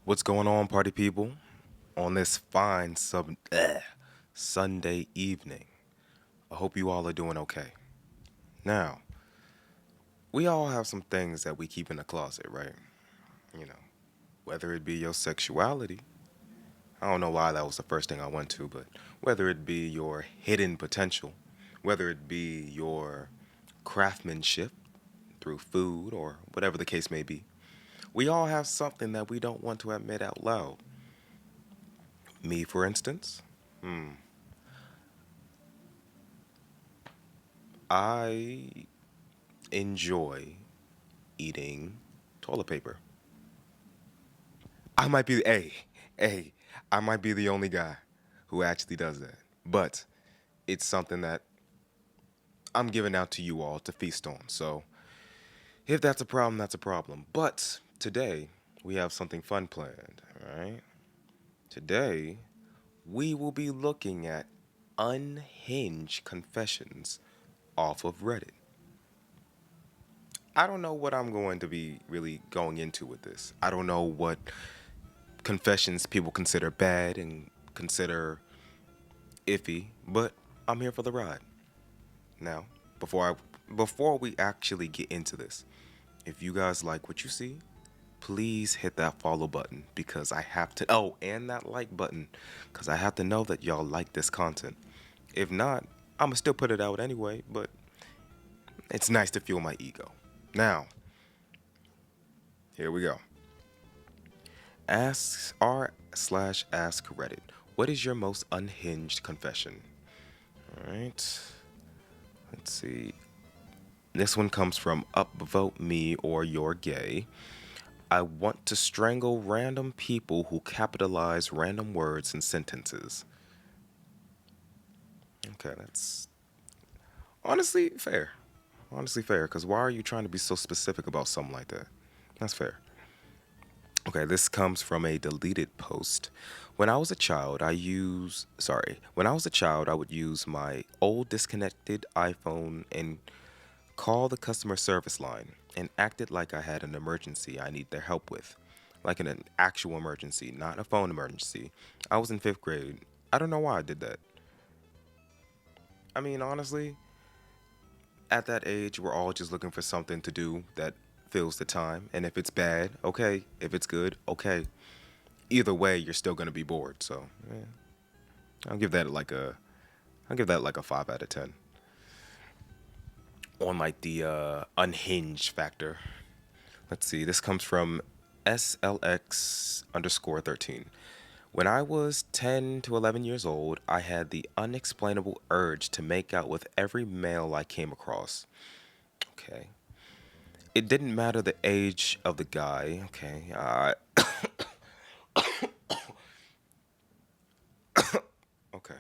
What's going on, party people? On this fine Sunday evening. I hope you all are doing okay. Now, we all have some things that we keep in the closet, right? You know, whether it be your sexuality, I don't know why that was the first thing I went to, but whether it be your hidden potential, whether it be your craftsmanship through food or whatever the case may be, we all have something that we don't want to admit out loud. Me, for instance, I enjoy eating toilet paper. I might be, hey, I might be the only guy who actually does that. But it's something that I'm giving out to you all to feast on. So if that's a problem, that's a problem. But today, we have something fun planned, all right? Today, we will be looking at unhinged confessions off of Reddit. I don't know what I'm going to be really going into with this. I don't know what confessions people consider bad and consider iffy, but I'm here for the ride. Now, before we actually get into this, if you guys like what you see, please hit that follow button because I have to and that like button cuz I have to know that y'all like this content. If not, I'm gonna still put it out anyway, but it's nice to fuel my ego. Now, here we go. Ask r slash ask Reddit. What is your most unhinged confession? All right. Let's see. This one comes from Upvote Me or You're Gay. I want to strangle random people who capitalize random words and sentences. Okay, that's honestly fair. Honestly fair, because why are you trying to be so specific about something like that? That's fair. Okay, this comes from a deleted post. When I was a child, I would use my old disconnected iPhone and call the customer service line and acted like I had an emergency I need their help with. Like an actual emergency, not a phone emergency. I was in fifth grade. I don't know why I did that. I mean, honestly, at that age, we're all just looking for something to do that fills the time. And if it's bad, okay. If it's good, okay. Either way, you're still gonna be bored. So, yeah, I'll give that like a, I'll give that like a 5 out of 10 on like the unhinged factor. Let's see. This comes from SLX underscore 13. When I was 10 to 11 years old, I had the unexplainable urge to make out with every male I came across. Okay. It didn't matter the age of the guy. Okay. Okay.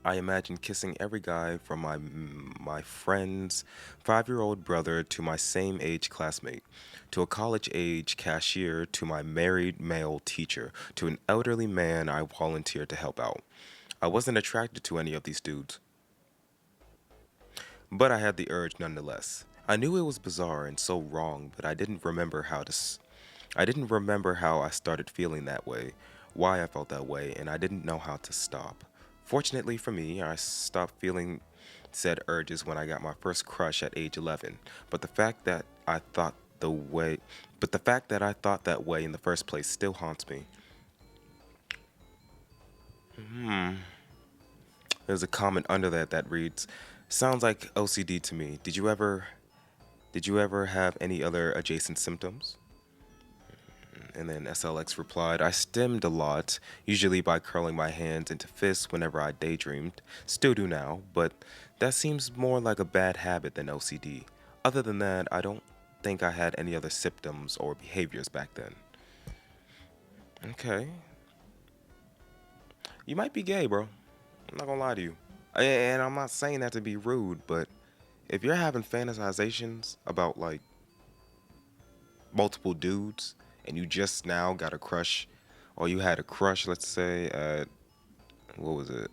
I imagine kissing every guy from my friend's 5-year-old brother to my same age classmate, to a college age cashier, to my married male teacher, to an elderly man I volunteered to help out. I wasn't attracted to any of these dudes, but I had the urge nonetheless. I knew it was bizarre and so wrong, but I didn't remember how I started feeling that way, why I felt that way, and I didn't know how to stop. Fortunately for me, I stopped feeling said urges when I got my first crush at age 11, but the fact that I thought that way in the first place still haunts me. There's a comment under that reads, "Sounds like OCD to me. Did you ever have any other adjacent symptoms?" And then SLX replied, "I stemmed a lot, usually by curling my hands into fists whenever I daydreamed. Still do now, but that seems more like a bad habit than OCD. Other than that, I don't think I had any other symptoms or behaviors back then." Okay. You might be gay, bro. I'm not gonna lie to you. And I'm not saying that to be rude, but if you're having fantasizations about like multiple dudes and you just now got a crush or you had a crush, let's say at what was it?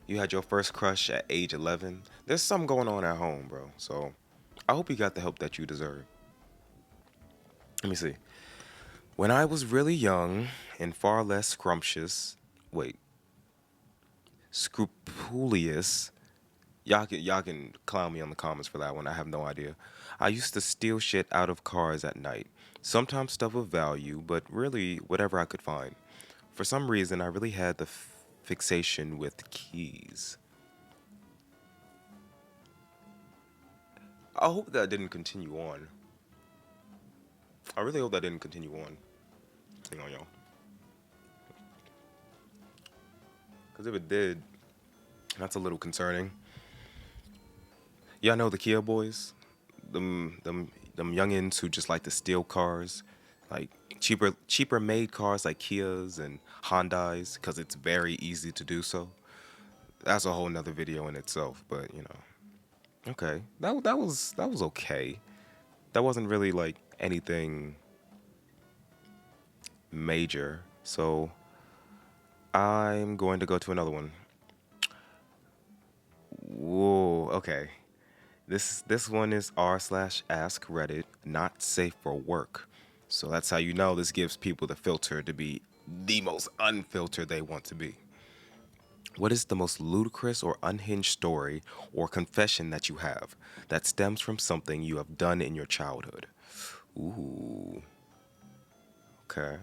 You had your first crush at age 11. There's something going on at home, bro. So I hope you got the help that you deserve. Let me see. When I was really young and far less wait, scrupulous. Y'all can clown me on the comments for that one. I have no idea. I used to steal shit out of cars at night. Sometimes stuff of value, but really whatever I could find. For some reason, I really had the fixation with keys. I hope that didn't continue on. I really hope that didn't continue on. Hang on, y'all. Because if it did, that's a little concerning. Y'all know the Kia boys? Them youngins who just like to steal cars, like cheaper made cars like Kias and Hondas, because it's very easy to do so. That's a whole nother video in itself, but you know. Okay. That was okay. That wasn't really like anything major. So I'm going to go to another one. Whoa, okay. This one is r slash ask Reddit not safe for work. So that's how you know this gives people the filter to be the most unfiltered they want to be. What is the most ludicrous or unhinged story or confession that you have that stems from something you have done in your childhood? Ooh, okay.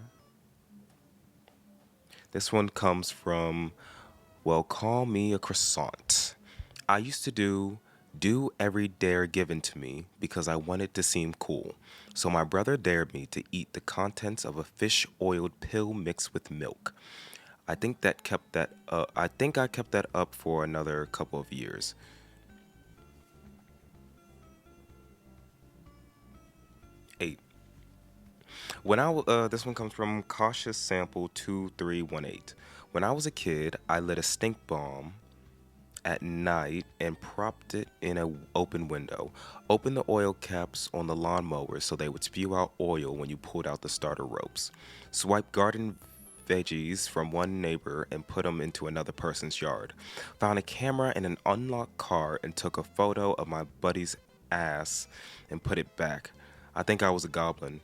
This one comes from, well, call me a croissant. I used to do every dare given to me because I wanted to seem cool. So my brother dared me to eat the contents of a fish oiled pill mixed with milk. I think I kept that up for another couple of years. 8. This one comes from Cautious Sample 2318. When I was a kid, I lit a stink bomb at night and propped it in an open window. Opened the oil caps on the lawnmower so they would spew out oil when you pulled out the starter ropes. Swiped garden veggies from one neighbor and put them into another person's yard. Found a camera in an unlocked car and took a photo of my buddy's ass and put it back. I think I was a goblin.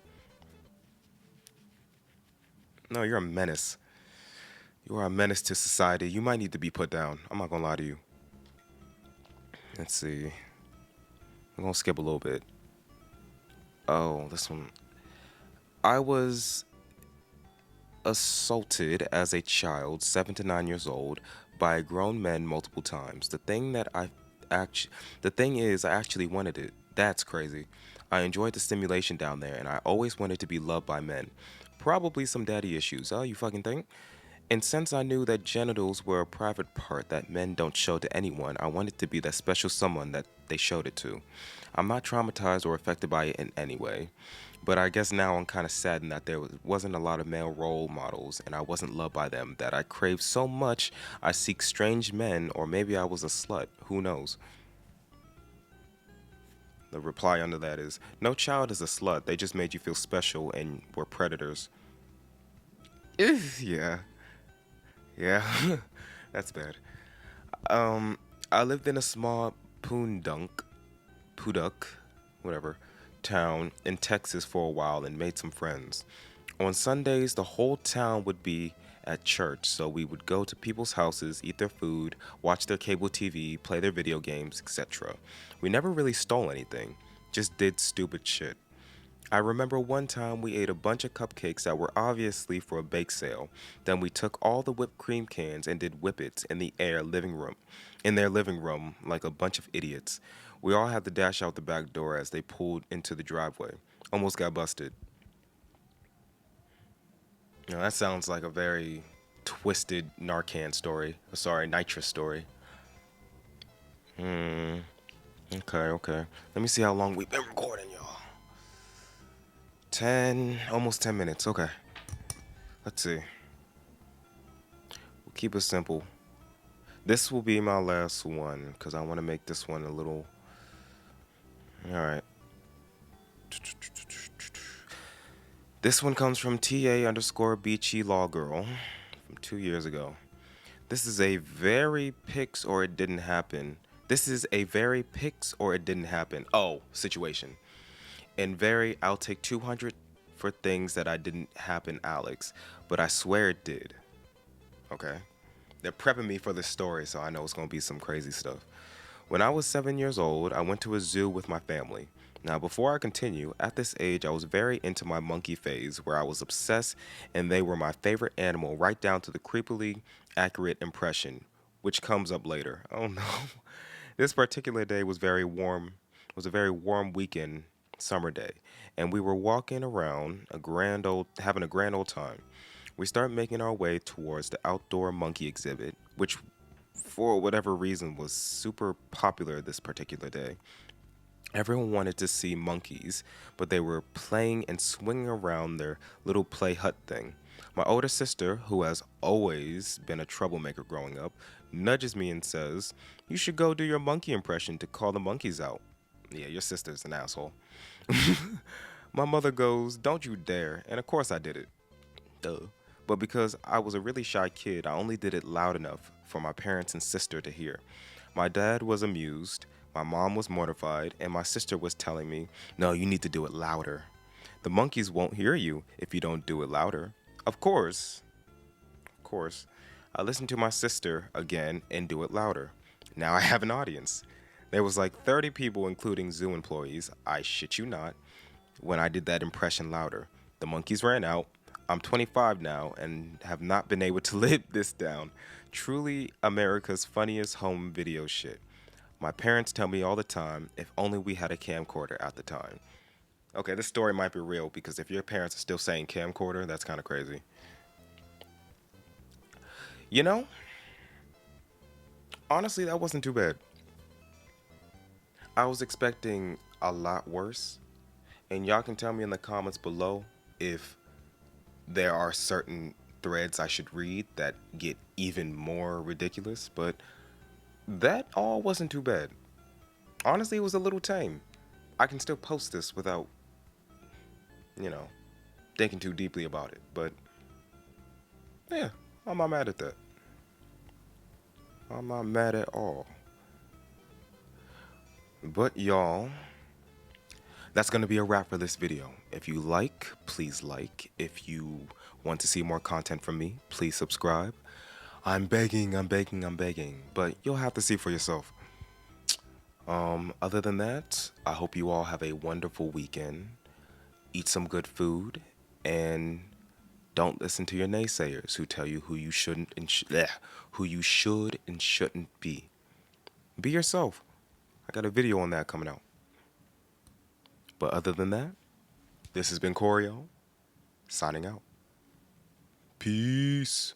No, you're a menace. You are a menace to society. You might need to be put down. I'm not gonna lie to you. Let's see. I'm gonna skip a little bit. Oh, this one. I was assaulted as a child, 7 to 9 years old, by grown men multiple times. The thing is, I actually wanted it. That's crazy. I enjoyed the stimulation down there, and I always wanted to be loved by men. Probably some daddy issues. Oh, you fucking think? And since I knew that genitals were a private part that men don't show to anyone, I wanted to be that special someone that they showed it to. I'm not traumatized or affected by it in any way, but I guess now I'm kind of saddened that there wasn't a lot of male role models and I wasn't loved by them, that I crave so much I seek strange men, or maybe I was a slut. Who knows? The reply under that is no child is a slut. They just made you feel special and were predators. Yeah, yeah, that's bad. Um, I lived in a small Puduk, whatever, town in Texas for a while and made some friends. On Sundays, the whole town would be at church, so we would go to people's houses, eat their food, watch their cable TV, play their video games, etc. We never really stole anything, just did stupid shit. I remember one time we ate a bunch of cupcakes that were obviously for a bake sale. Then we took all the whipped cream cans and did whippets in their living room like a bunch of idiots. We all had to dash out the back door as they pulled into the driveway. Almost got busted. That sounds like a very twisted Narcan story. Sorry, nitrous story. Hmm. Okay, okay. Let me see how long we've been recording, y'all. almost 10 minutes. Okay. Let's see. We'll keep it simple. This will be my last one because I want to make this one a little. All right. This one comes from TA underscore Beachy Law Girl from 2 years ago. This is a very pics or it didn't happen. This is a very pics or it didn't happen. Oh, situation. And very, I'll take 200. for things that I didn't happen, Alex, but I swear it did. Okay? They're prepping me for this story, so I know it's going to be some crazy stuff. When I was 7 years old, I went to a zoo with my family. Now, before I continue, at this age, I was very into my monkey phase where I was obsessed and they were my favorite animal, right down to the creepily accurate impression, which comes up later. Oh no. This particular day was very warm, was a very warm weekend summer day, and we were walking around having a grand old time. We start making our way towards the outdoor monkey exhibit, which for whatever reason was super popular this particular day. Everyone wanted to see monkeys, but they were playing and swinging around their little play hut thing. My older sister, who has always been a troublemaker growing up, nudges me and says, "You should go do your monkey impression to call the monkeys out." Yeah, your sister's an asshole. My mother goes, "Don't you dare." And of course I did it. Duh. But because I was a really shy kid, I only did it loud enough for my parents and sister to hear. My dad was amused, my mom was mortified, and my sister was telling me, "No, you need to do it louder. The monkeys won't hear you if you don't do it louder." Of course, I listened to my sister again and do it louder. Now I have an audience. There was like 30 people, including zoo employees, I shit you not, when I did that impression louder. The monkeys ran out. I'm 25 now and have not been able to live this down. Truly America's funniest home video shit. My parents tell me all the time, if only we had a camcorder at the time. Okay, this story might be real because if your parents are still saying camcorder, that's kind of crazy. You know, honestly, that wasn't too bad. I was expecting a lot worse, and y'all can tell me in the comments below if there are certain threads I should read that get even more ridiculous, but that all wasn't too bad. Honestly, it was a little tame. I can still post this without, you know, thinking too deeply about it, but yeah, I'm not mad at that. I'm not mad at all. But y'all, that's going to be a wrap for this video. If you like, please like. If you want to see more content from me, please subscribe. I'm begging, I'm begging, I'm begging, but you'll have to see for yourself. Other than that, I hope you all have a wonderful weekend. Eat some good food and don't listen to your naysayers who tell you who you shouldn't and who you should and shouldn't be. Be yourself. I got a video on that coming out. But other than that, this has been Coreo, signing out. Peace.